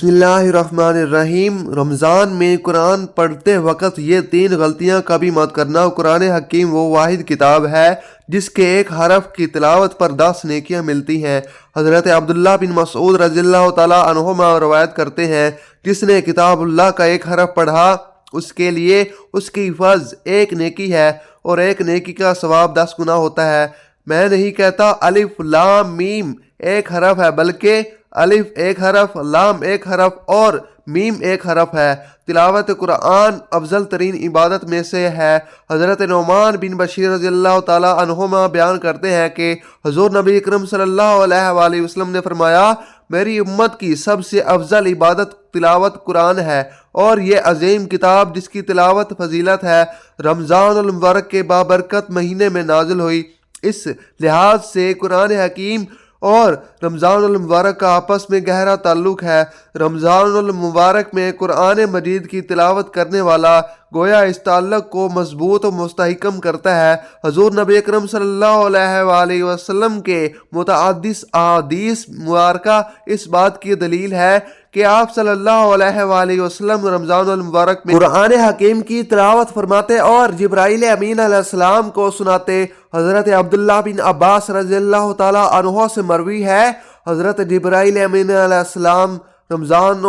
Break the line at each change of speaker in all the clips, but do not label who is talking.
بسم اللہ الرحمن الرحیم۔ رمضان میں قرآن پڑھتے وقت یہ 3 غلطیاں کبھی مت کرنا۔ قرآن حکیم وہ واحد کتاب ہے جس کے ایک حرف کی تلاوت پر 10 نیکیاں ملتی ہیں۔ حضرت عبداللہ بن مسعود رضی اللہ تعالیٰ عنہما روایت کرتے ہیں، جس نے کتاب اللہ کا ایک حرف پڑھا اس کے لیے اس کی فرض 1 نیکی ہے اور 1 نیکی کا ثواب 10 گنا ہوتا ہے۔ میں نہیں کہتا الف لام میم ایک حرف ہے، بلکہ الف ایک حرف، لام ایک حرف اور میم ایک حرف ہے۔ تلاوت قرآن افضل ترین عبادت میں سے ہے۔ حضرت نعمان بن بشیر رضی اللہ تعالیٰ عنہما بیان کرتے ہیں کہ حضور نبی اکرم صلی اللہ علیہ وآلہ وسلم نے فرمایا، میری امت کی سب سے افضل عبادت تلاوت قرآن ہے، اور یہ عظیم کتاب جس کی تلاوت فضیلت ہے رمضان المبارک کے بابرکت مہینے میں نازل ہوئی۔ اس لحاظ سے قرآن حکیم اور رمضان المبارک کا آپس میں گہرا تعلق ہے۔ رمضان المبارک میں قرآن مجید کی تلاوت کرنے والا گویا اس تعلق کو مضبوط و مستحکم کرتا ہے۔ حضور نبی اکرم صلی اللہ علیہ وآلہ وسلم کے متعدد احادیث مبارکہ اس بات کی دلیل ہے کہ آپ صلی اللہ علیہ وآلہ وسلم رمضان المبارک میں قرآن حکیم کی تلاوت فرماتے اور جبرائیل امین علیہ السلام کو سناتے۔ حضرت عبداللہ بن عباس رضی اللہ تعالیٰ عنہ سے مروی ہے، حضرت جبرائیل امین علیہ السلام رمضان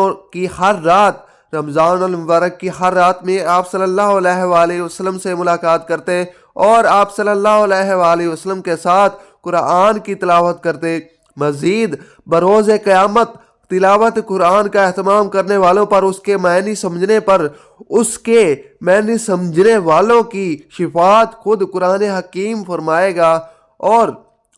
المبارک کی ہر رات میں آپ صلی اللہ علیہ وآلہ وسلم سے ملاقات کرتے اور آپ صلی اللہ علیہ وآلہ وسلم کے ساتھ قرآن کی تلاوت کرتے۔ مزید بروز قیامت تلاوت قرآن کا اہتمام کرنے والوں پر اس کے معنی سمجھنے والوں کی شفاعت خود قرآن حکیم فرمائے گا۔ اور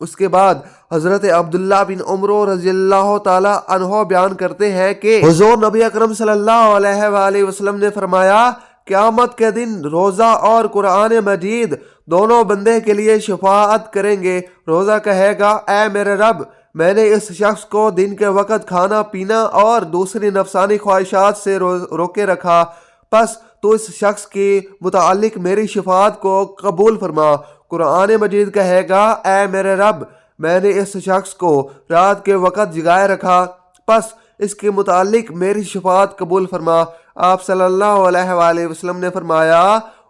اس کے بعد حضرت عبداللہ بن عمر رضی اللہ تعالیٰ عنہ بیان کرتے ہیں کہ حضور نبی اکرم صلی اللہ علیہ وآلہ وسلم نے فرمایا، قیامت کے دن روزہ اور قرآن مجید دونوں بندے کے لیے شفاعت کریں گے۔ روزہ کہے گا، اے میرے رب، میں نے اس شخص کو دن کے وقت کھانا پینا اور دوسری نفسانی خواہشات سے روکے رکھا، پس تو اس شخص کے متعلق میری شفاعت کو قبول فرما۔ قرآن مجید کہے گا، اے میرے رب، میں نے اس شخص کو رات کے وقت جگائے رکھا، پس اس کے متعلق میری شفاعت قبول فرما۔ آپ صلی اللہ علیہ وآلہ وسلم نے فرمایا،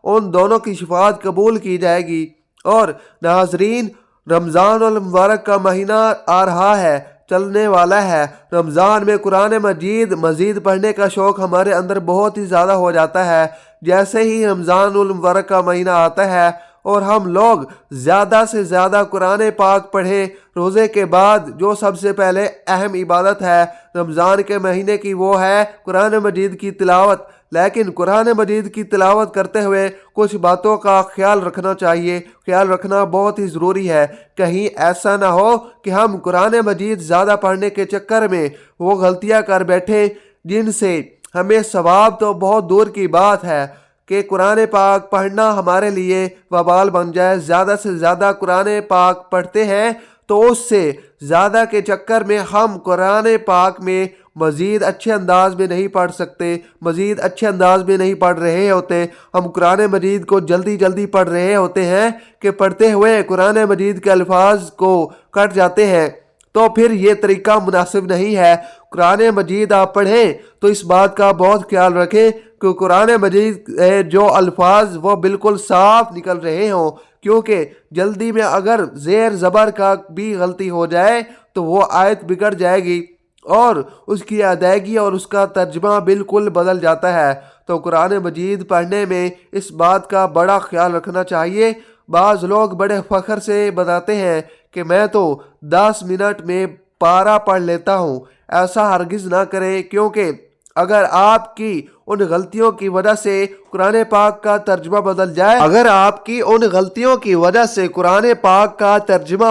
ان دونوں کی شفاعت قبول کی جائے گی۔ اور ناظرین، رمضان المبارک کا مہینہ آ رہا ہے، چلنے والا ہے۔ رمضان میں قرآن مزید پڑھنے کا شوق ہمارے اندر بہت ہی زیادہ ہو جاتا ہے۔ جیسے ہی رمضان المبارک کا مہینہ آتا ہے اور ہم لوگ زیادہ سے زیادہ قرآن پاک پڑھیں۔ روزے کے بعد جو سب سے پہلے اہم عبادت ہے رمضان کے مہینے کی، وہ ہے قرآن مجید کی تلاوت۔ لیکن قرآن مجید کی تلاوت کرتے ہوئے کچھ باتوں کا خیال رکھنا چاہیے، خیال رکھنا بہت ہی ضروری ہے۔ کہیں ایسا نہ ہو کہ ہم قرآن مجید زیادہ پڑھنے کے چکر میں وہ غلطیاں کر بیٹھیں جن سے ہمیں ثواب تو بہت دور کی بات ہے کہ قرآن پاک پڑھنا ہمارے لیے وبال بن جائے۔ زیادہ سے زیادہ قرآن پاک پڑھتے ہیں تو اس سے زیادہ کے چکر میں ہم قرآن پاک میں مزید اچھے انداز میں نہیں پڑھ سکتے، مزید اچھے انداز میں نہیں پڑھ رہے ہوتے۔ ہم قرآن مجید کو جلدی پڑھ رہے ہوتے ہیں کہ پڑھتے ہوئے قرآن مجید کے الفاظ کو کٹ جاتے ہیں، تو پھر یہ طریقہ مناسب نہیں ہے۔ قرآن مجید آپ پڑھیں تو اس بات کا بہت خیال رکھیں کہ قرآن مجید جو الفاظ وہ بالکل صاف نکل رہے ہوں، کیونکہ جلدی میں اگر زیر زبر کا بھی غلطی ہو جائے تو وہ آیت بگڑ جائے گی اور اس کی ادائیگی اور اس کا ترجمہ بالکل بدل جاتا ہے۔ تو قرآن مجید پڑھنے میں اس بات کا بڑا خیال رکھنا چاہیے۔ بعض لوگ بڑے فخر سے بتاتے ہیں کہ میں تو 10 منٹ میں پارہ پڑھ لیتا ہوں۔ ایسا ہرگز نہ کریں، کیونکہ اگر آپ کی ان غلطیوں کی وجہ سے قرآن پاک کا ترجمہ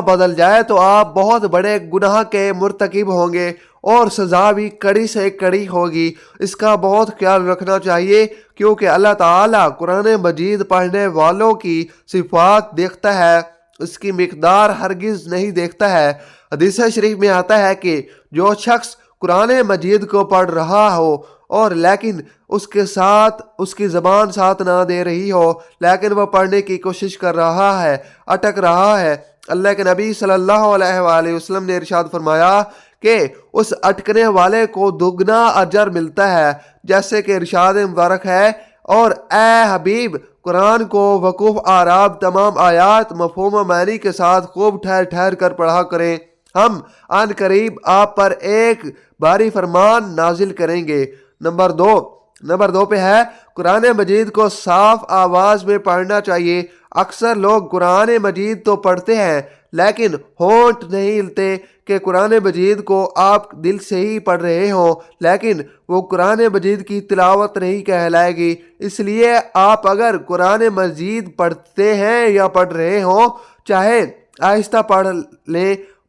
بدل جائے تو آپ بہت بڑے گناہ کے مرتکب ہوں گے اور سزا بھی کڑی سے کڑی ہوگی۔ اس کا بہت خیال رکھنا چاہیے، کیونکہ اللہ تعالیٰ قرآن مجید پڑھنے والوں کی صفات دیکھتا ہے، اس کی مقدار ہرگز نہیں دیکھتا ہے۔ حدیث شریف میں آتا ہے کہ جو شخص قرآن مجید کو پڑھ رہا ہو اور لیکن اس کے ساتھ اس کی زبان ساتھ نہ دے رہی ہو، لیکن وہ پڑھنے کی کوشش کر رہا ہے، اٹک رہا ہے، اللہ کے نبی صلی اللہ علیہ وآلہ وسلم نے ارشاد فرمایا کہ اس اٹکنے والے کو دگنا اجر ملتا ہے، جیسے کہ ارشاد مبارک ہے، اور اے حبیب قرآن کو وقوف آراب تمام آیات مفہوم و معنی کے ساتھ خوب ٹھہر ٹھہر کر پڑھا کریں، ہم ان قریب آپ پر ایک باری فرمان نازل کریں گے۔ نمبر دو پہ ہے قرآن مجید کو صاف آواز میں پڑھنا چاہیے۔ اکثر لوگ قرآن مجید تو پڑھتے ہیں لیکن ہونٹ نہیں ہلتے کہ قرآن مجید کو آپ دل سے ہی پڑھ رہے ہوں، لیکن وہ قرآن مجید کی تلاوت نہیں کہلائے گی۔ اس لیے آپ اگر قرآن مجید پڑھتے ہیں یا پڑھ رہے ہوں، چاہے آہستہ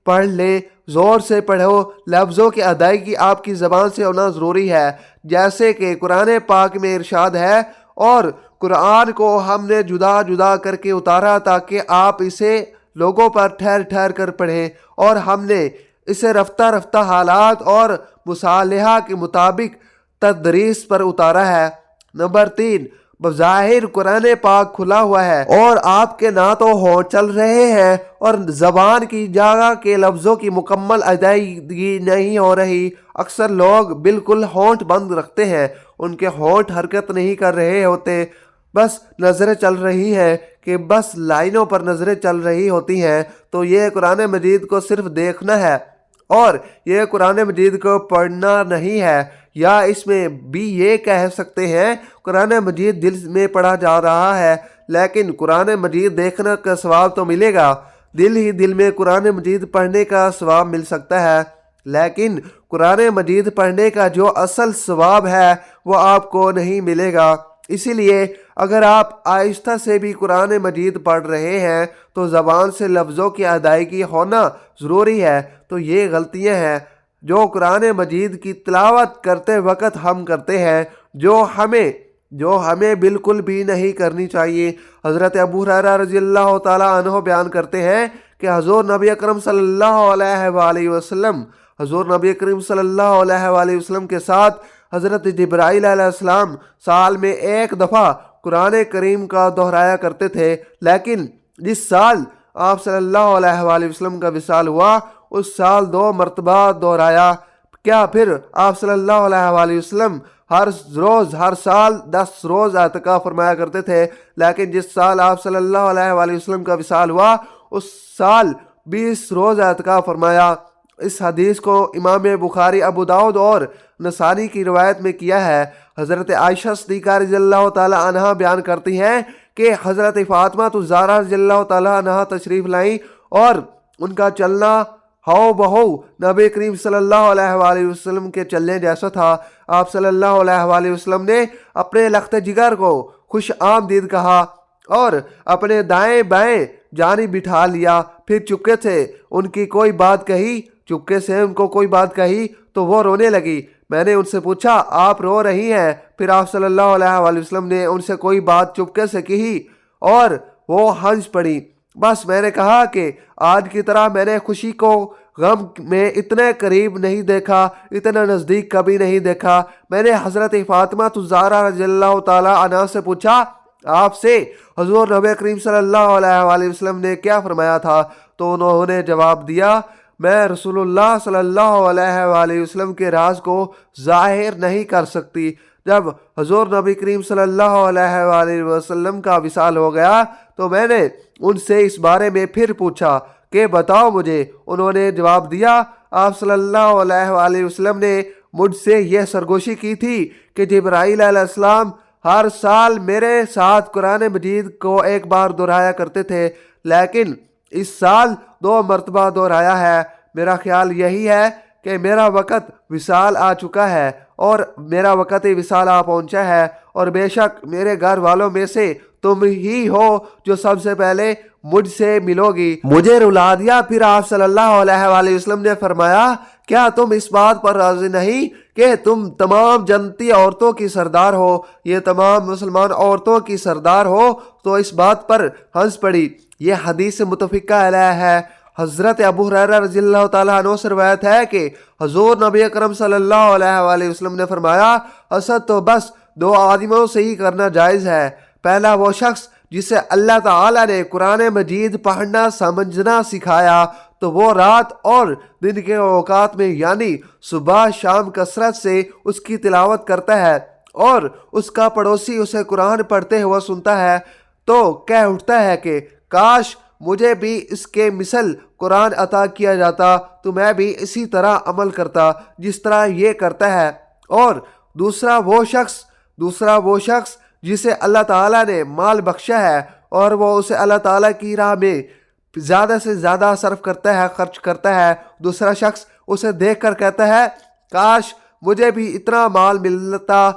پڑھ لیں، زور سے پڑھو، لفظوں کی ادائیگی آپ کی زبان سے ہونا ضروری ہے، جیسے کہ قرآن پاک میں ارشاد ہے، اور قرآن کو ہم نے جدا جدا کر کے اتارا تاکہ آپ اسے لوگوں پر ٹھہر ٹھہر کر پڑھیں، اور ہم نے اسے رفتہ رفتہ حالات اور مصالحہ کے مطابق تدریس پر اتارا ہے۔ نمبر 3، بظاہر قرآن پاک کھلا ہوا ہے اور آپ کے نہ تو ہونٹ چل رہے ہیں اور زبان کی جگہ کے لفظوں کی مکمل ادائیگی نہیں ہو رہی۔ اکثر لوگ بالکل ہونٹ بند رکھتے ہیں، ان کے ہونٹ حرکت نہیں کر رہے ہوتے، بس نظریں چل رہی ہیں کہ بس لائنوں پر نظریں چل رہی ہوتی ہیں، تو یہ قرآن مجید کو صرف دیکھنا ہے اور یہ قرآن مجید کو پڑھنا نہیں ہے۔ یا اس میں بھی یہ کہہ سکتے ہیں قرآن مجید دل میں پڑھا جا رہا ہے، لیکن قرآن مجید دیکھنے کا ثواب تو ملے گا، دل ہی دل میں قرآن مجید پڑھنے کا ثواب مل سکتا ہے، لیکن قرآن مجید پڑھنے کا جو اصل ثواب ہے وہ آپ کو نہیں ملے گا۔ اسی لیے اگر آپ آہستہ سے بھی قرآن مجید پڑھ رہے ہیں تو زبان سے لفظوں کی ادائیگی ہونا ضروری ہے۔ تو یہ غلطیاں ہیں جو قرآن مجید کی تلاوت کرتے وقت ہم کرتے ہیں، جو ہمیں بالکل بھی نہیں کرنی چاہیے۔ حضرت ابو ہریرہ رضی اللہ تعالیٰ عنہ بیان کرتے ہیں کہ حضور نبی اکرم صلی اللہ علیہ وآلہ وسلم کے ساتھ حضرت جبرائیل علیہ السلام سال میں ایک دفعہ قرآن کریم کا دہرایا کرتے تھے، لیکن جس سال آپ صلی اللہ علیہ وآلہ وسلم کا وصال ہوا اس سال 2 مرتبہ دہرایا۔ کیا پھر آپ صلی اللہ علیہ وآلہ وسلم ہر سال 10 روز اعتکاف فرمایا کرتے تھے، لیکن جس سال آپ صلی اللہ علیہ وآلہ وسلم کا وصال ہوا اس سال 20 روز اعتکاف فرمایا۔ اس حدیث کو امام بخاری، ابو داؤد اور نسائی کی روایت میں کیا ہے۔ حضرت عائشہ صدیقہ رضی اللہ تعالی عنہا بیان کرتی ہیں کہ حضرت فاطمہ الزہرا رضی اللہ تعالی عنہا تشریف لائیں اور ان کا چلنا ہو بہو نبی کریم صلی اللہ علیہ وآلہ وسلم کے چلنے جیسا تھا۔ آپ صلی اللہ علیہ وآلہ وسلم نے اپنے لخت جگر کو خوش آمدید کہا اور اپنے دائیں بائیں جانب بٹھا لیا، پھر چپکے سے ان کو کوئی بات کہی تو وہ رونے لگی۔ میں نے ان سے پوچھا آپ رو رہی ہیں؟ پھر آپ صلی اللہ علیہ وآلہ وسلم نے ان سے کوئی بات چپکے سے کہی اور وہ ہنس پڑی۔ بس میں نے کہا کہ آج کی طرح میں نے خوشی کو غم میں اتنے قریب نہیں دیکھا، اتنا نزدیک کبھی نہیں دیکھا۔ میں نے حضرت فاطمہ الزہرا رضی اللہ تعالی عنہا سے پوچھا آپ سے حضور نبی کریم صلی اللہ علیہ وآلہ وسلم نے کیا فرمایا تھا؟ تو انہوں نے جواب دیا میں رسول اللہ صلی اللہ علیہ وآلہ وسلم کے راز کو ظاہر نہیں کر سکتی۔ جب حضور نبی کریم صلی اللہ علیہ وآلہ وسلم کا وصال ہو گیا تو میں نے ان سے اس بارے میں پھر پوچھا کہ بتاؤ مجھے۔ انہوں نے جواب دیا آپ صلی اللہ علیہ وآلہ وسلم نے مجھ سے یہ سرگوشی کی تھی کہ جبرائیل علیہ السلام ہر سال میرے ساتھ قرآن مجید کو ایک بار دہرایا کرتے تھے، لیکن اس سال 2 مرتبہ دہرایا ہے۔ میرا خیال یہی ہے کہ میرا وقت وصال آ چکا ہے اور میرا وقت وصال آ پہنچا ہے، اور بے شک میرے گھر والوں میں سے تم ہی ہو جو سب سے پہلے مجھ سے ملو گی۔ مجھے رلا دیا۔ پھر آپ صلی اللہ علیہ وآلہ وسلم نے فرمایا کیا تم اس بات پر راضی نہیں کہ تم تمام جنتی عورتوں کی سردار ہو، یہ تمام مسلمان عورتوں کی سردار ہو؟ تو اس بات پر ہنس پڑی۔ یہ حدیث متفقہ علیہ ہے۔ حضرت ابو ہریرہ رضی اللہ تعالیٰ عنہ سے روایت ہے کہ حضور نبی اکرم صلی اللہ علیہ وآلہ وسلم نے فرمایا حسد تو بس 2 آدمیوں سے ہی کرنا جائز ہے۔ پہلا وہ شخص جسے اللہ تعالیٰ نے قرآن مجید پڑھنا سمجھنا سکھایا تو وہ رات اور دن کے اوقات میں یعنی صبح شام کثرت سے اس کی تلاوت کرتا ہے اور اس کا پڑوسی اسے قرآن پڑھتے ہوئے سنتا ہے تو کہہ اٹھتا ہے کہ کاش مجھے بھی اس کے مثل قرآن عطا کیا جاتا تو میں بھی اسی طرح عمل کرتا جس طرح یہ کرتا ہے۔ اور دوسرا وہ شخص جسے اللہ تعالیٰ نے مال بخشا ہے اور وہ اسے اللہ تعالیٰ کی راہ میں زیادہ سے زیادہ صرف کرتا ہے، خرچ کرتا ہے، دوسرا شخص اسے دیکھ کر کہتا ہے کاش مجھے بھی اتنا مال ملتا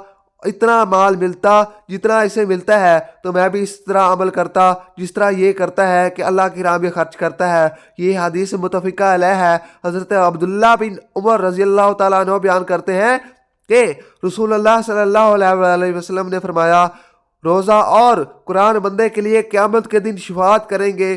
جتنا اسے ملتا ہے تو میں بھی اس طرح عمل کرتا جس طرح یہ کرتا ہے کہ اللہ کی راہ میں خرچ کرتا ہے۔ یہ حدیث متفقہ علیہ ہے۔ حضرت عبداللہ بن عمر رضی اللہ تعالیٰ عنہ بیان کرتے ہیں کہ رسول اللہ صلی اللہ علیہ وسلم نے فرمایا روزہ اور قرآن بندے کے لیے قیامت کے دن شفاعت کریں گے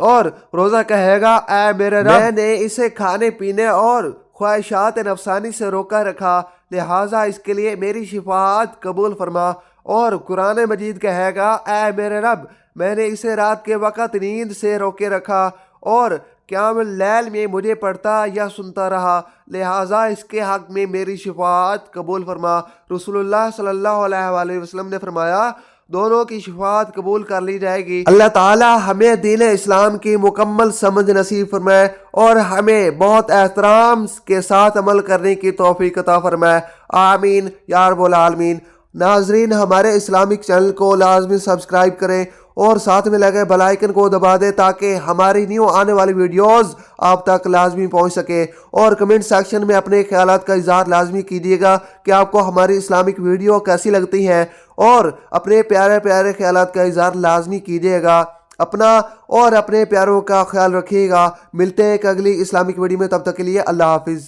اور روزہ کہے گا اے میرے رب، میں نے اسے کھانے پینے اور خواہشات نفسانی سے روکا رکھا، لہٰذا اس کے لیے میری شفاعت قبول فرما۔ اور قرآن مجید کہے گا اے میرے رب، میں نے اسے رات کے وقت نیند سے روکے رکھا اور قیام اللیل میں مجھے پڑھتا یا سنتا رہا، لہٰذا اس کے حق میں میری شفاعت قبول فرما۔ رسول اللہ صلی اللہ علیہ وسلم نے فرمایا دونوں کی شفاعت قبول کر لی جائے گی۔ اللہ تعالی ہمیں دین اسلام کی مکمل سمجھ نصیب فرمائے اور ہمیں بہت احترام کے ساتھ عمل کرنے کی توفیق عطا فرمائے، آمین یا رب العالمین۔ ناظرین، ہمارے اسلامک چینل کو لازمی سبسکرائب کریں اور ساتھ میں لگے بیل آئیکن کو دبا دیں تاکہ ہماری نیو آنے والی ویڈیوز آپ تک لازمی پہنچ سکے، اور کمنٹ سیکشن میں اپنے خیالات کا اظہار لازمی کیجیے گا کہ آپ کو ہماری اسلامک ویڈیو کیسی لگتی ہیں، اور اپنے پیارے پیارے خیالات کا اظہار لازمی کیجیے گا۔ اپنا اور اپنے پیاروں کا خیال رکھیے گا۔ ملتے ہیں ایک اگلی اسلامک ویڈیو میں، تب تک کے لیے اللہ حافظ۔